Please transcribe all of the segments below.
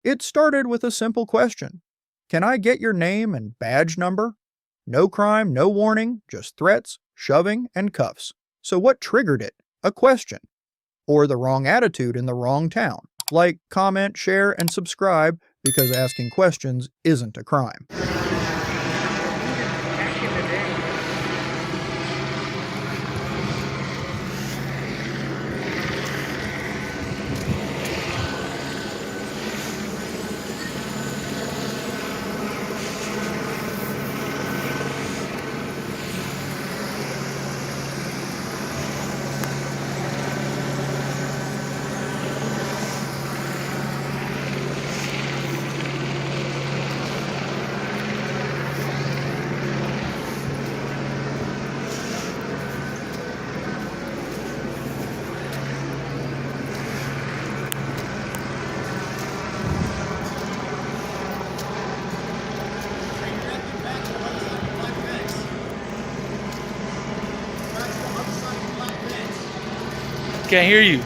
It started with a simple question. Can I get your name and badge number? No crime, no warning, just threats, shoving, and cuffs. So what triggered it? A question. Or the wrong attitude in the wrong town. Like comment, share, and subscribe because asking questions isn't a crime. Can't hear you.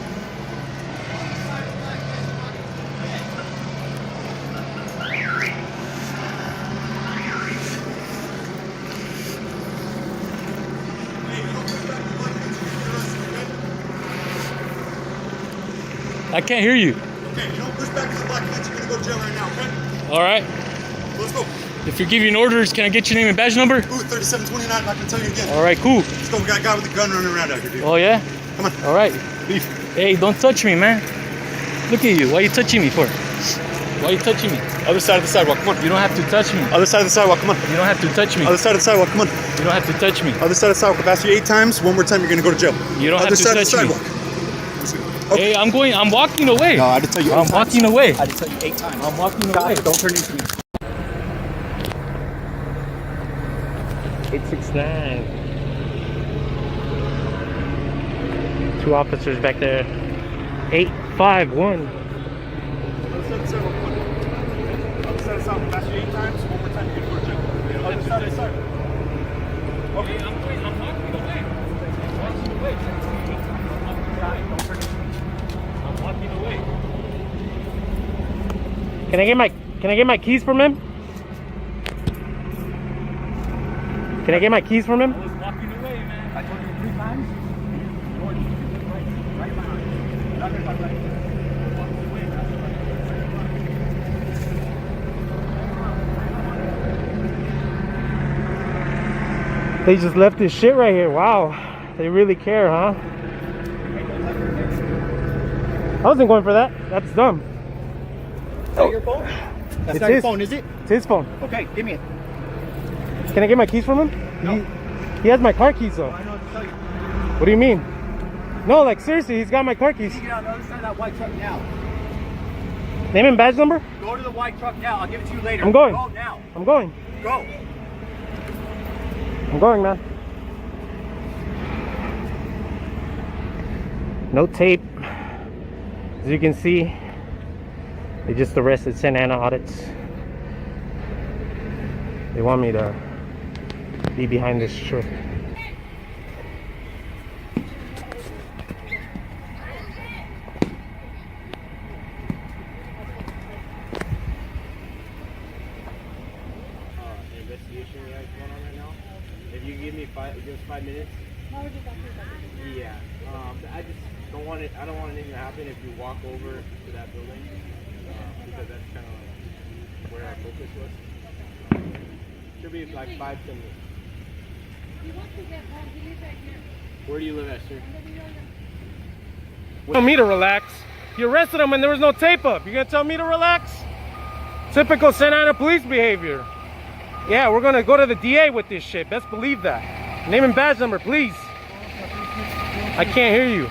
I can't hear you. Okay, you don't push back to the black fence, you're gonna go to jail right now, okay? All right. Let's go. If you're giving orders, can I get your name and badge number? Ooh, 3729, I'm not gonna tell you again. All right, cool. Let's go, we got a guy with a gun running around out here, dude. Oh, yeah? Come on. All right. Leave. Hey, don't touch me, man. Look at you. Why are you touching me for? Why are you touching me? Other side of the sidewalk, come on. You don't have to touch me. Other side of the sidewalk, come on. You don't have to touch me. Other side of the sidewalk, come on. You don't have to touch me. Other side of the sidewalk, I've asked you 8 times. One more time, you're gonna go to jail. You don't Other have to side touch of the me. sidewalk. Okay. Hey, I'm walking away. No, I did tell you 8 I'm times. walking away. I did tell you 8 times. I'm walking God, away. don't turn into me. 869. 2 officers back there. 851. Other side of the sidewalk, come on. Other side of the sidewalk, I've asked you 8 times. One more time, you're gonna go to jail. Other side of the sidewalk. Okay. I'm walking away. I'm walking away. Don't turn into me. I'm walking away. Can I get my keys from him? Can I get my keys from him? I was walking away, man. I told you 3 times. Right behind you. Not gonna right. Walking away. They just left this shit right here. Wow. They really care, huh? I wasn't going for that. That's dumb. Is that your phone? That's It's not your his. phone, is it? It's his phone. Okay, give me it. Can I get my keys from him? No. He has my car keys though. I know what to tell you. What do you mean? No, like seriously, he's got my car keys. You get on the other side of that white truck now. Name and badge number? Go to the white truck now. I'll give it to you later. I'm going. Go now. I'm going. Go. I'm going, man. No tape. As you can see, they just arrested Santa Ana audits. They want me to be behind this truck. Investigation we have going on right now. If you give us 5 minutes. Yeah. I just don't want it. I don't want anything to happen if you walk over to that building because that's kind of like where our focus was. Should be like 5-10 minutes. He wants to get home. He lives right here. Where do you live at, sir? Tell me to relax. You arrested him and there was no tape up. You gonna tell me to relax? Typical Santa Ana police behavior. Yeah, we're gonna go to the DA with this shit. Best believe that. Name and badge number, please. I can't hear you.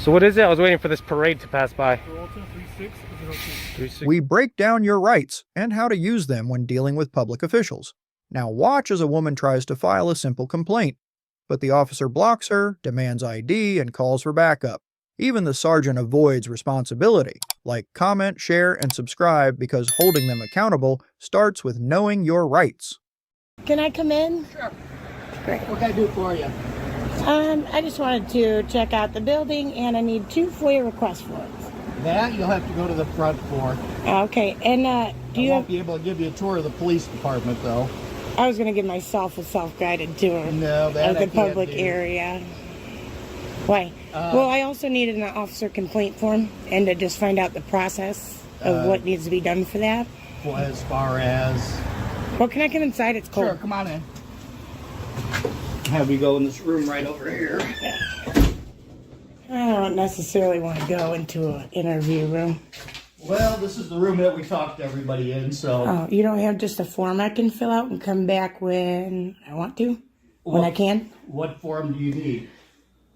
So what is it? I was waiting for this parade to pass by. Peralta 3602. 36. We break down your rights and how to use them when dealing with public officials. Now watch as a woman tries to file a simple complaint, but the officer blocks her, demands ID, and calls for backup. Even the sergeant avoids responsibility, like comment, share, and subscribe, because holding them accountable starts with knowing your rights. Can I come in? Sure. Great. What can I do for you? I just wanted to check out the building, and I need 2 FOIA request forms. That you'll have to go to the front for. Okay, and do you I have... won't be able to give you a tour of the police department, though. I was going to give myself a self-guided tour No, that of I the can't public do. area. Why? Well, I also needed an officer complaint form, and to just find out the process of what needs to be done for that. Well, as far as... Well, can I come inside? It's cold. Sure, come on in. Have you go in this room right over here. I don't necessarily want to go into an interview room. Well, this is the room that we talk to everybody in, so... Oh, you don't have just a form I can fill out and come back when I want to? When I can? What form do you need?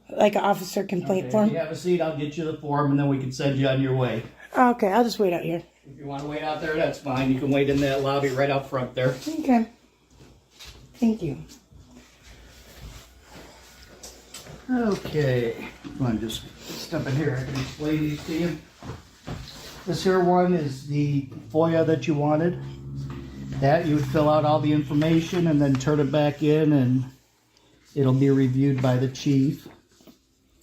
Like an officer complaint If form? you have a seat, I'll get you the form, and then we can send you on your way. Okay, I'll just wait out here. If you want to wait out there, that's fine. You can wait in that lobby right out front there. Okay. Thank you. Okay, come on, just step in here. I can explain these to you. This here one is the FOIA that you wanted. That you would fill out all the information and then turn it back in, and it'll be reviewed by the chief.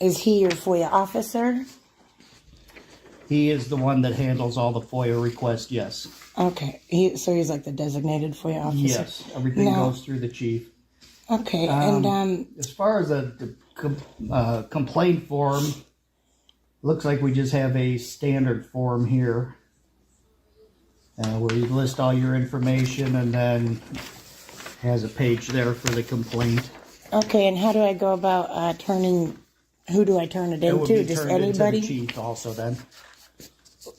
Is he your FOIA officer? He is the one that handles all the FOIA requests, yes. Okay, so he's like the designated FOIA officer? Yes, everything Now- goes through the chief. Okay, and As far as the complaint form, looks like we just have a standard form here where you list all your information, and then has a page there for the complaint. okay, and how do I go about turning, who do I turn it It would into? be Just turned into the anybody? chief also then.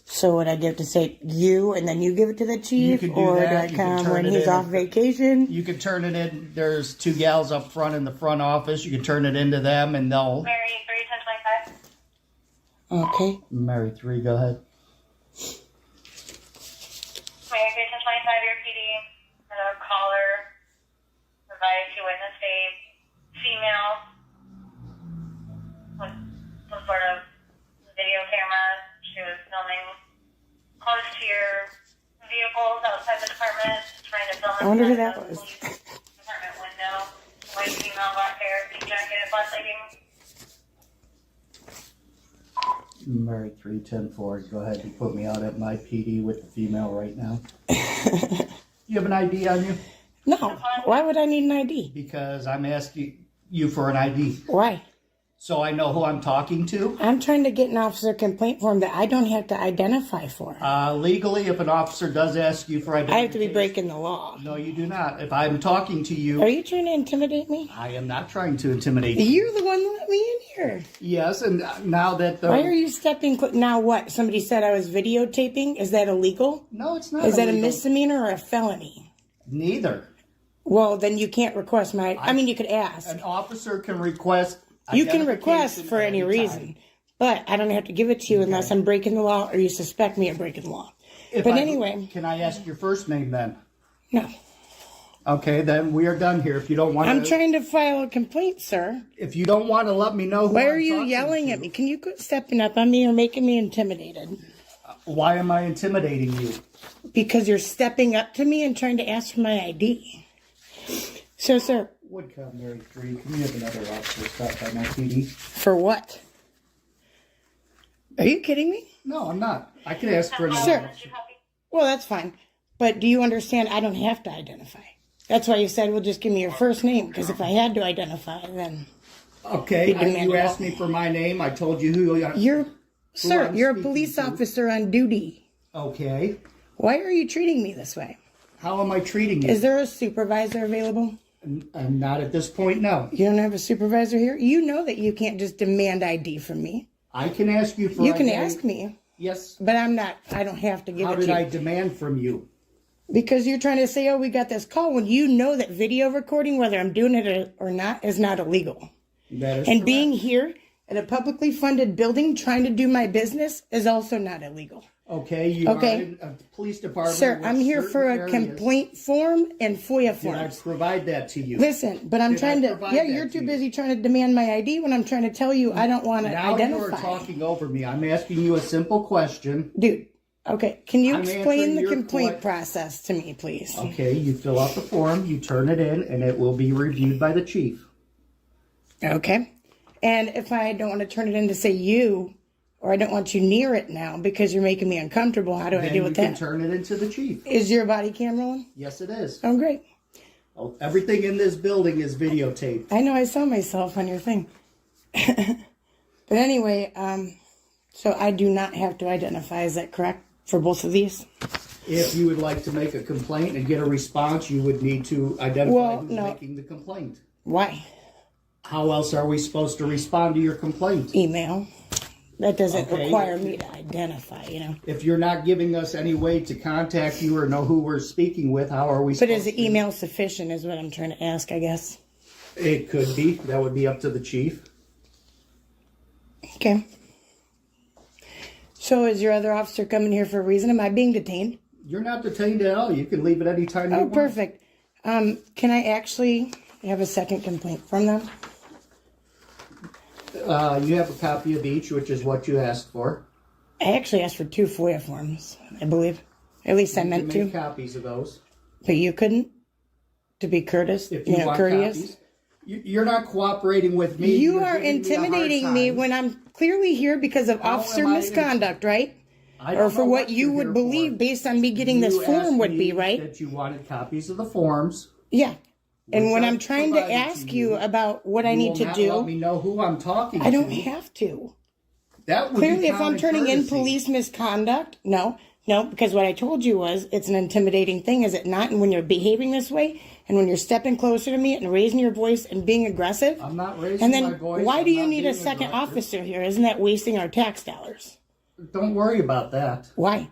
So would I give to say you and then you give it to the chief? could do or that. do I You can come turn when it he's in. off vacation? You can turn it in. There's 2 gals up front in the front office. You can turn it into them, and they'll... Mary 31025. Okay. Mary 3, go ahead. Mary 31025, your PD. A caller provided to witness a female with some sort of video camera. She was filming close to your vehicles outside the department, trying to film. I wonder who inside that the was. police department window. White female, black hair, pink jacket, black leggings. Mary 310-4, go ahead and put me out at my PD with the female right now. You have an ID on you? No. Why would I need an ID? Because I'm asking you for an ID. Why? So I know who I'm talking to. I'm trying to get an officer complaint form that I don't have to identify for. Legally, if an officer does ask you for identity... I have to be breaking the law. No, you do not. If I'm talking to you... Are you trying to intimidate me? I am not trying to intimidate you. You're the one that let me in here. Yes, and now that the... Why are you stepping... Now what? Somebody said I was videotaping? Is that illegal? No, it's not Is that a illegal. misdemeanor or a felony? Neither. Well, then you can't request my... I mean, you could ask. An officer can request... You can request identification for any anytime. reason. But I don't have to give it to you unless I'm breaking the law or you suspect me of breaking the law. If But I- anyway... Can I ask your first name then? No. Okay, then we are done here. If you don't want I'm to... trying to file a complaint, sir. If you don't want to let me know who Why I'm are you talking yelling to, at me? Can you quit stepping up on me or making me intimidated? Why am I intimidating you? Because you're stepping up to me and trying to ask for my ID. So, sir, Woodcomb Mary 3, can you have another officer stop by my PD? for what? Are you kidding me? No, I'm not. I can ask for another Sir. officer. Well, that's fine. But do you understand I don't have to identify? That's why you said, well, just give me your first name. Because if I had to identify, then... Okay, You demand you it asked all. me for my name. I told you who you are. Sir, I'm you're a speaking police to. officer on duty. Okay. Why are you treating me this way? How am I treating you? Is there a supervisor available? I'm not at this point, no. You don't have a supervisor here? You know that you can't just demand ID from me. I can ask you for You can ID. ask me, Yes. but I don't have to give How it did to I you. demand from you? Because you're trying to say, oh, we got this call, when you know that video recording, whether I'm doing it or not, is not illegal. That is And correct. being here in a publicly funded building trying to do my business is also not illegal. Okay, you Okay. are in a police department. Sir, with I'm here certain for a areas. complaint form and FOIA Did I forms. provide that to you? Listen, but I'm Did I trying to. provide Yeah, that you're to too you? busy trying to demand my ID when I'm trying to tell you I don't want to Now identify. you are talking over me. I'm asking you a simple question. Dude, okay. Can you I'm explain answering the your complaint que- process to me, please? Okay, you fill out the form, you turn it in, and it will be reviewed by the chief. Okay. And if I don't want to turn it in to say you, or I don't want you near it now because you're making me uncomfortable, how do I Then deal you with can that? turn it into the chief. Is your body cam rolling? Yes, it is. Oh, great. Oh, everything in this building is videotaped. I know I saw myself on your thing. But anyway, so I do not have to identify. Is that correct for both of these? If you would like to make a complaint and get a response, you would need to identify Well, who's no. making the complaint. Why? How else are we supposed to respond to your complaint? Email. That doesn't Okay. require me to identify, you know. If you're not giving us any way to contact you or know who we're speaking with, how are we But supposed is the to? email sufficient is what I'm trying to ask, I guess. It could be. That would be up to the chief. Okay. So is your other officer coming here for a reason? Am I being detained? You're not detained at all. You can leave at any time you Oh, want. perfect. Can I actually have a second complaint from them? You have a copy of each, which is what you asked for. I actually asked for 2 FOIA forms, I believe. At least I You meant can make to. copies of those. But you couldn't? To be courteous? If you want courteous? copies. You're not cooperating with me. You You're are giving me a hard intimidating me time. when I'm clearly here because of How officer am I misconduct, right? I don't Or for know what you you're would here believe for. based on me getting You this asked form would me be, right? That you wanted copies of the forms. Yeah. And Which when I I'm trying to provided ask to you you, about what I You need will to not let me do, know who I'm talking I don't to. have to. That would Clearly, be if I'm common turning in courtesy. police misconduct, no, because what I told you was it's an intimidating thing, is it not? And when you're behaving this way, and when you're stepping closer to me and raising your voice and being aggressive, I'm not raising and then my voice. why I'm do you not need a being second aggressive. officer here? Isn't that wasting our tax dollars? Don't worry about that. Why?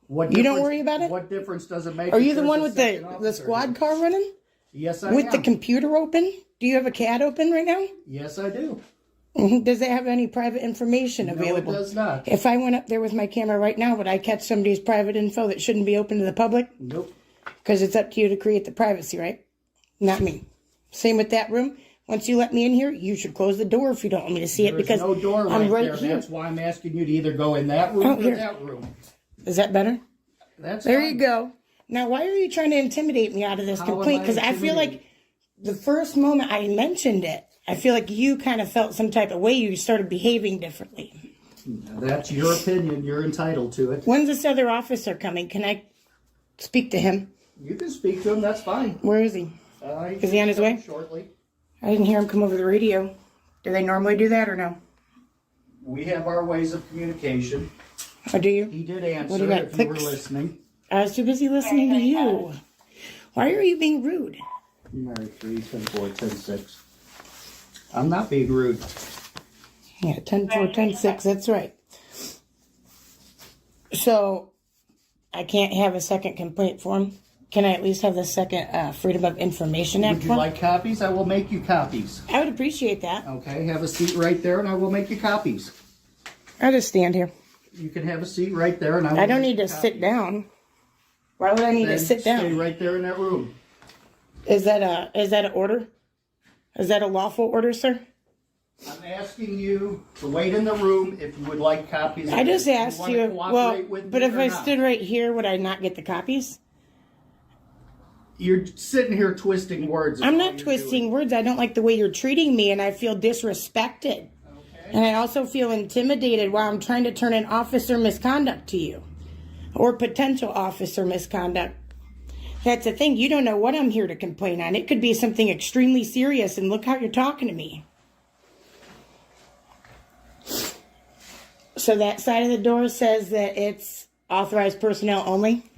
What You don't difference- worry about it? What difference does it make? Are if you the there's one a with second the officer squad here? car running? Yes, I With am. the computer open? Do you have a CAD open right now? Yes, I do. Does it have any private information available? No, it does not. If I went up there with my camera right now, would I catch somebody's private info that shouldn't be open to the public? Nope. Because it's up to you to create the privacy, right? Not me. Same with that room. Once you let me in here, you should close the door if you don't want me to see it, There's because no door I'm right there. here. That's why I'm asking you to either go in that room Oh, or here. that room. Is that better? That's There fine. you go. Now, why are you trying to intimidate me out of this How am complaint? I Because I feel like intimidating? the first moment I mentioned it, I feel like you kind of felt some type of way. You started behaving differently. That's your opinion. You're entitled to it. When's this other officer coming? Can I speak to him? You can speak to him. That's fine. Where is he? Is he on his way? Shortly. I didn't hear him come over the radio. Do they normally do that or no? We have our ways of communication. Or do you? He did answer What do you got, if you were clicks? listening. I was too busy listening to you. Why are you being rude? Mary 3, 10, 4, 10, 6. I'm not being rude. Yeah, 10-4, 10-6, that's right. So, I can't have a second complaint form? Can I at least have the second Freedom of Information Act Would you form? like copies? I will make you copies. I would appreciate that. Okay, have a seat right there and I will make you copies. I'll just stand here. You can have a seat right there and I will I don't make need you to copies. sit down. Why would I need Then to sit stay down? right there in that room. Is that an order? Is that a lawful order, sir? I'm asking you to wait in the room if you would like copies. I just asked wanna you. cooperate Well, with but me if or I not? stood right here, would I not get the copies? You're sitting here twisting words. is I'm all not you're twisting doing. words. I don't like the way you're treating me, and I feel disrespected. Okay. And I also feel intimidated while I'm trying to turn in officer misconduct to you, or potential officer misconduct. That's the thing. You don't know what I'm here to complain on. It could be something extremely serious, and look how you're talking to me. So that side of the door says that it's authorized personnel only?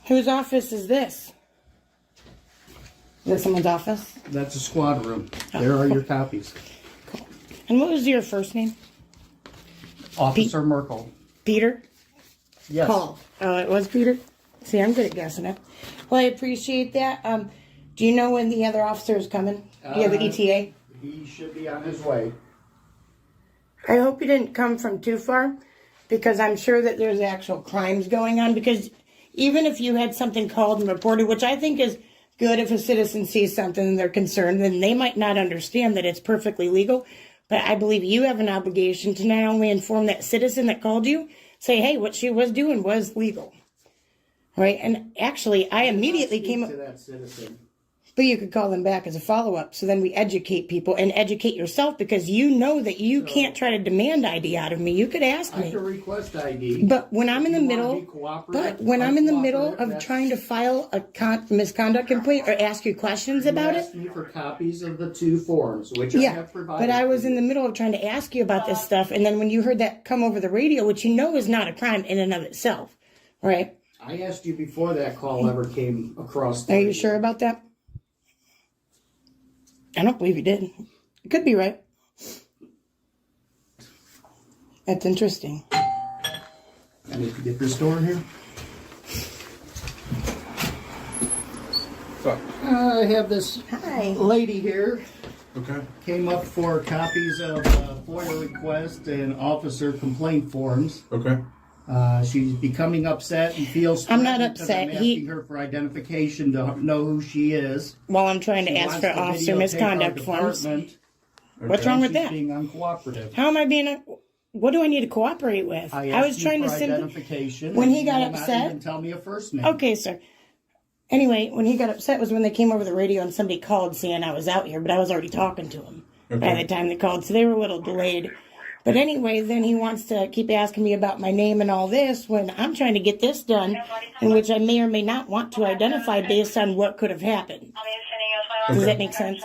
Whose office is this? Is this someone's office? That's a squad room. There are your copies. And what was your first name? Officer Merkel. Peter? Yes. Paul. Oh, it was Peter? See, I'm good at guessing it. Well, I appreciate that. Do you know when the other officer is coming? Do you have the ETA? He should be on his way. I hope you didn't come from too far, because I'm sure that there's actual crimes going on. Because even if you had something called and reported, which I think is good, if a citizen sees something and they're concerned, then they might not understand that it's perfectly legal. But I believe you have an obligation to not only inform that citizen that called you, say, hey, what she was doing was legal. Right? And actually, I immediately came up to that citizen. But you could call them back as a follow-up. So then we educate people and educate yourself, because you know that you can't try to demand ID out of me. You could ask I me. can request ID. But when I'm in the If you wanna middle, be cooperative, but when I'm in the middle uncooperative, of that's- trying to file a misconduct complaint or ask you questions about You it, asked me for copies of the 2 forms, which I yeah. have provided. But I was for in you. the middle of trying to ask you about this stuff, and then when you heard that come over the radio, which you know is not a crime in and of itself, right? I asked you before that call ever came across. the Are you radio. sure about that? I don't believe you did. It could be right. That's interesting. I need to get this door here. I have this Hi. lady here. Okay. Came up for copies of FOIA request and officer complaint forms. Okay. She's becoming upset and feels I'm not threatened because upset. I'm asking her for identification to know who she is. While I'm trying to She ask wants for to officer videotape our misconduct forms. department, What's wrong with she's that? being uncooperative. How am I being what do I need to cooperate with? I was asked trying you to for simply. identification. When and he you got will not upset- even tell me a first name. Okay, sir. Anyway, when he got upset was when they came over the radio and somebody called saying I was out here, but I was already talking to him by the time they called, so they were a little delayed. But anyway, then he wants to keep asking me about my name and all this when I'm trying to get this done, in which I may or may not want to identify based on what could have happened. Does that make sense?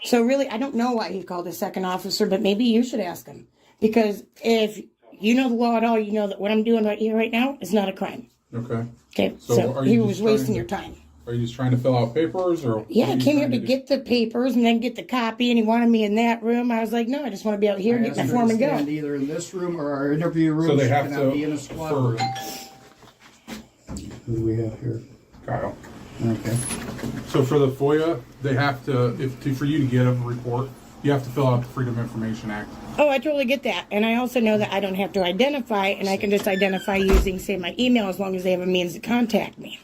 So really, I don't know why he called a second officer, but maybe you should ask him. Because if you know the law at all, you know that what I'm doing right here, right now, is not a crime. Okay. Okay, So so are he you was just wasting trying your to- time. Are you just trying to fill out papers, or? Yeah, what I are you came here trying to do? get the papers and then get the copy, and he wanted me in that room. I was like, no, I just want to be out here and I get my asked her form to and stand go. either in this room or our interview room. So they She have cannot to- be in a squad for- room. Who do we have here? Kyle. Okay. So for the FOIA, they have to, for you to get a report, you have to fill out the Freedom of Information Act. Oh, I totally get that. And I also know that I don't have to identify, and I can just identify using, say, my email as long as they have a means to contact me.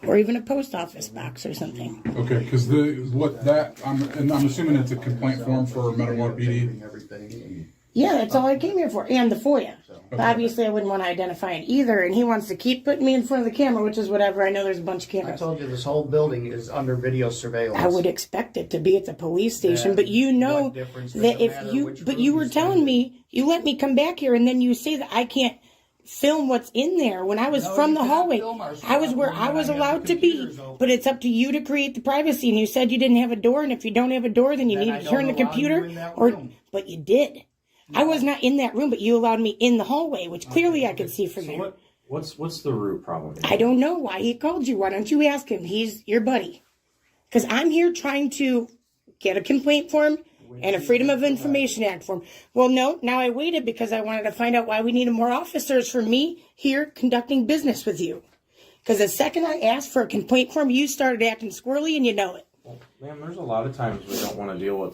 Or even a post office box or something. Okay, because I'm assuming it's a complaint form for Metamora PD. Yeah, that's all I came here for, and the FOIA. But obviously, I wouldn't want to identify it either, and he wants to keep putting me in front of the camera, which is whatever. I know there's a bunch of I cameras. told you this whole building is under video surveillance. I would expect it to be at the police station, Yeah. but you know What difference does that it if matter you, which but room you you were stand telling in? me, you let me come back here, and then you say that I can't film what's in there when I was No, from you the cannot hallway. film our I was where room I when was I have allowed the to be, computers open. but it's up to you to create the privacy. And you said you didn't have a door, and if you don't have a door, then you Then need I to don't turn the allow you computer. in that Or, room. but you did. I was not in that room, but you allowed me in the hallway, which clearly I could see from So there. what's the root problem? I don't know why he called you. Why don't you ask him? He's your buddy. Because I'm here trying to get a complaint form and a Freedom of Information Act form. Well, no, now I waited because I wanted to find out why we needed more officers for me here conducting business with you. Because the second I asked for a complaint form, you started acting squirrely and you know it. Ma'am, there's a lot of times we don't want to deal with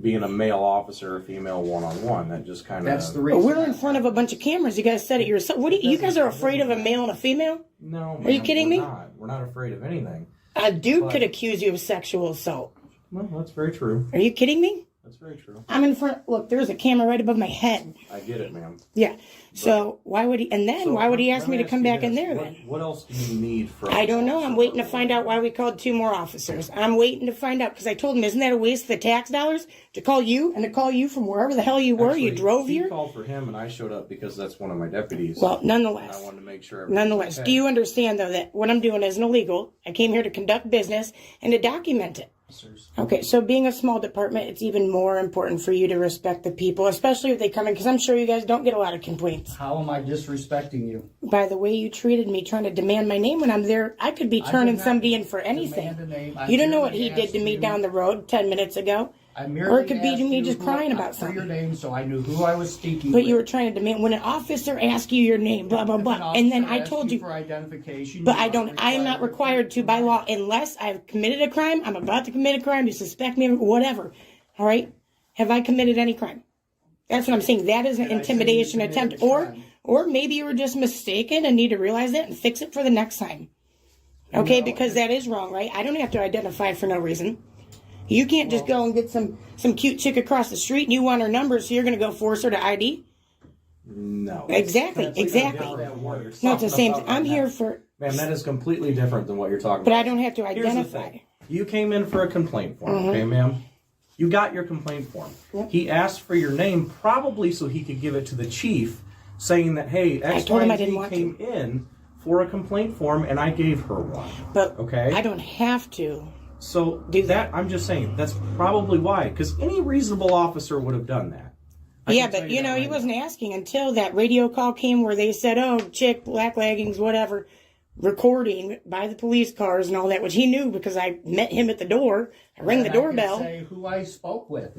being a male officer or female one-on-one. That just kind of... That's the But reason. we're in front of a bunch of cameras. You guys said it yourself. What do you guys are afraid of a male and a female? No, Are you ma'am, kidding we're me? Not. We're not afraid of anything. A dude But- could accuse you of sexual assault. Well, that's very true. Are you kidding me? That's very true. I'm in front. Look, there's a camera right above my head. I get it, ma'am. Yeah. So why would he? And then So why would he let ask me to come you back in this. there What- then? What else do you need from... I don't know. I'm waiting to find out why we called 2 more officers. I'm waiting to find out because I told him, isn't that a waste of the tax dollars to call you and to call you from wherever the hell you were? Actually, You drove he here. called for him, and I showed up because that's one of my deputies. Well, and nonetheless. I wanted to make sure. everything was Nonetheless, okay. do you understand though that what I'm doing isn't illegal? I came here to conduct business and to document it. Okay, so being a small department, it's even more important for you to respect the people, especially if they come in, because I'm sure you guys don't get a lot of complaints. How am I disrespecting you? By the way you treated me, trying to demand my name when I'm there, I could be I turning did not somebody in for anything. demand a name. I You don't know what merely he did asked to me you- down the road 10 minutes ago. I Or merely it could be asked me you just who- crying about for your something. name, so I knew who I was speaking But with. you were trying to demand when an officer asks you your name, blah blah If an blah, and then officer I asks told you. for identification. But you I are don't. I am not required to by law unless I've committed a crime. I'm about to commit a crime. You suspect me, of whatever. All right. Have I committed any crime? That's what I'm saying. That is an Did I say you intimidation committed attempt, a or crime? maybe you were just mistaken and need to realize that and fix it for the next time. Okay, No. because that is wrong, right? I don't have to identify for no reason. You can't just go and get some cute chick across the street and you want her number, so you're going to go force her to ID? No. Exactly, That's exactly. different than what you're No, it's the talking same. about I'm right here now. for, Man, that is completely different than what you're talking but about. I don't have to Here's the identify. thing. You came in for a complaint form, Mm-hmm. okay, ma'am? You got your complaint form. Yep. He asked for your name probably so he could give it to the chief, saying that, hey, I told him I didn't XYZ want came in for a complaint form and I gave her one. But Okay. I don't have to. So Do that. I'm just saying, that's probably why, because any reasonable officer would have done that. I Yeah, can tell but that he right wasn't asking until that radio call came where they said, "Oh, chick, black leggings, whatever," recording by the police cars and all that, which he knew because I met him at the door. I rang the And I can doorbell, say who I spoke with.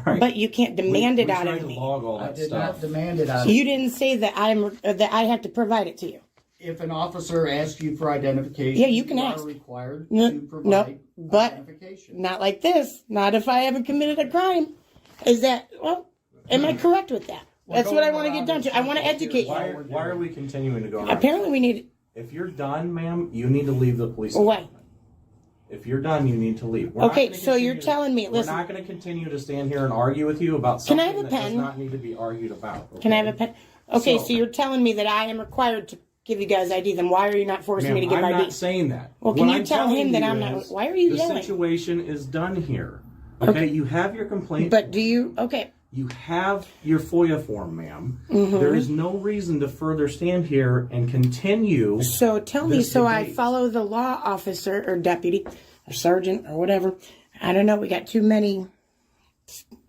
Right. but you can't demand it we out tried of to me. log all I that did stuff. not demand it out of You didn't say that that I have to provide it to you. If an officer asks you for identification, Yeah, you can are ask. required No, to provide no, but identification. not like this. Not if I haven't committed a crime. Is that well? Am I correct with that? That's what I want to get done to. I want to educate Why, you. why are we continuing to go around? Apparently, we need. If you're done, ma'am, you need to leave the police Why? department. If you're done, you need to leave. We're not Okay, gonna so you're continue to- telling me. We're Listen, not going to continue to stand here and argue with you about Can I something have a that does pen? not need to be argued about. can I have a okay? pen? Okay, So- so you're telling me that I am required to give you guys ID. Then why are you not forcing me to Ma'am, give I'm ID? not saying that. Well, can What you I'm tell telling him that you I'm not- is why are you the yelling? situation is done here. Okay, you have your complaint. But do you? Okay. You have your FOIA form, ma'am. Mm-hmm. There is no reason to further stand here and continue. So tell me, this so I follow the law officer or deputy or sergeant or whatever. I don't know. We got too many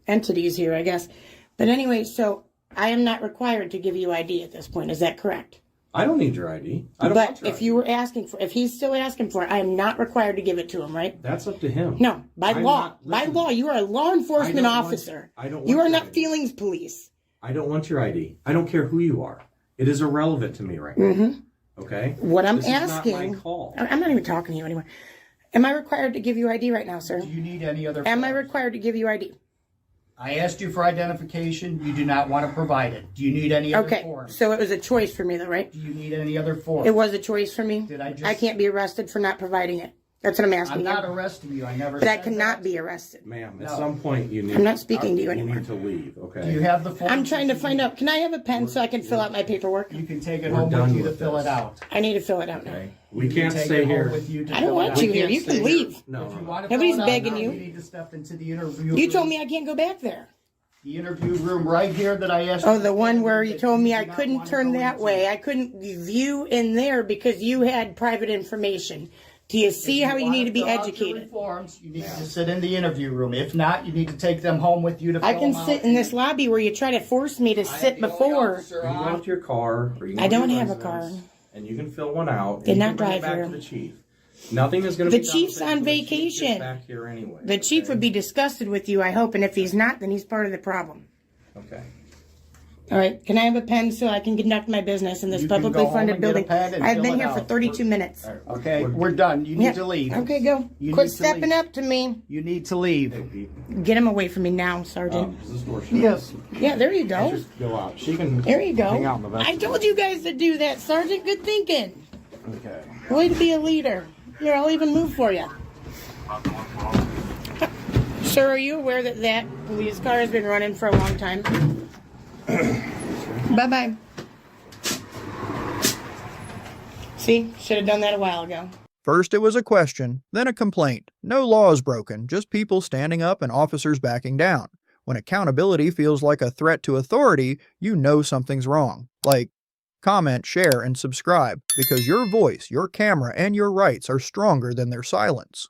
entities here, I guess. But anyway, so I am not required to give you ID at this point. Is that correct? I don't need your ID. I don't But want your if ID. you were asking for, if he's still asking for it, I am not required to give it to him, right? That's up to him. No, by I'm law. not- By listen, law, you are a law enforcement I don't want- officer. I don't You want are your not ID. feelings police. I don't want your ID. I don't care who you are. It is irrelevant to me right now. Okay? What I'm This is not asking, my call. I'm not even talking to you anymore. Am I required to give you ID right now, sir? Do you need any other Am I forms? required to give you ID? I asked you for identification. You do not want to provide it. Do you need any other Okay, forms? so it was a choice for me, though, right? Do you need any other forms? It was a choice for me. Did I just- I can't be arrested for not providing it. That's what I'm asking I'm not you. arresting you. I never But I said cannot that. be arrested. Ma'am, at No. some point you need I'm not speaking to you you anymore. need to leave, okay? Do you have the forms? I'm trying to that you find need? out. Can I have a pen so I can fill out my paperwork? You can take it We're home done with you to with fill this. it out. I need to fill it out now. Okay? We You can can't take stay it home here. with you to I don't fill it want out. you We here. can't You stay can here. leave. No, If you no, want no. to Nobody's fill it out begging now, you. You need to step into the interview. You told room. me I can't go back there. The interview room right here that I asked. Oh, you the to one go where in you that told me do I not couldn't want to turn go that into. way. I couldn't view in there because you had private information. Do you see If how you want need to be fill out your educated? Reforms, you need to sit in the interview room. If not, you need to take them home with you to I fill can them sit out. in this lobby where you try to force me to I sit am the only before. officer You can on. go to your car, or you can I go to don't your have a residence, car. and you can fill one out. and Did you not can bring it drive back here. to the chief. Nothing is going to The be done chief's with it on until the chief gets vacation. back here anyway. The chief okay? would be disgusted with you, I hope, and if he's not, then he's part of the problem. Okay. All right, can I have a pen so I can conduct my business in this You can publicly go home funded and get a building? pen and I've fill been it here for out. 32 minutes. All right, Okay, we're done. You need Yeah. to leave. Okay, go. You Quit need to stepping leave. up to me. You need to leave. Hey, Pete, Get him away from me now, Sergeant. is this door shut? Yes. Yeah, there you go. Just go out. She can There you go. hang out in the vestibule. I told you guys to do that, Sergeant. Good thinking. Okay. Way to be a leader. Here, I'll even move for you. Sir, are you aware that that police car has been running for a long time? Bye-bye. See? Should have done that a while ago. First it was a question, then a complaint. No laws broken, just people standing up and officers backing down. When accountability feels like a threat to authority, you know something's wrong. Like, comment, share, and subscribe, because your voice, your camera, and your rights are stronger than their silence.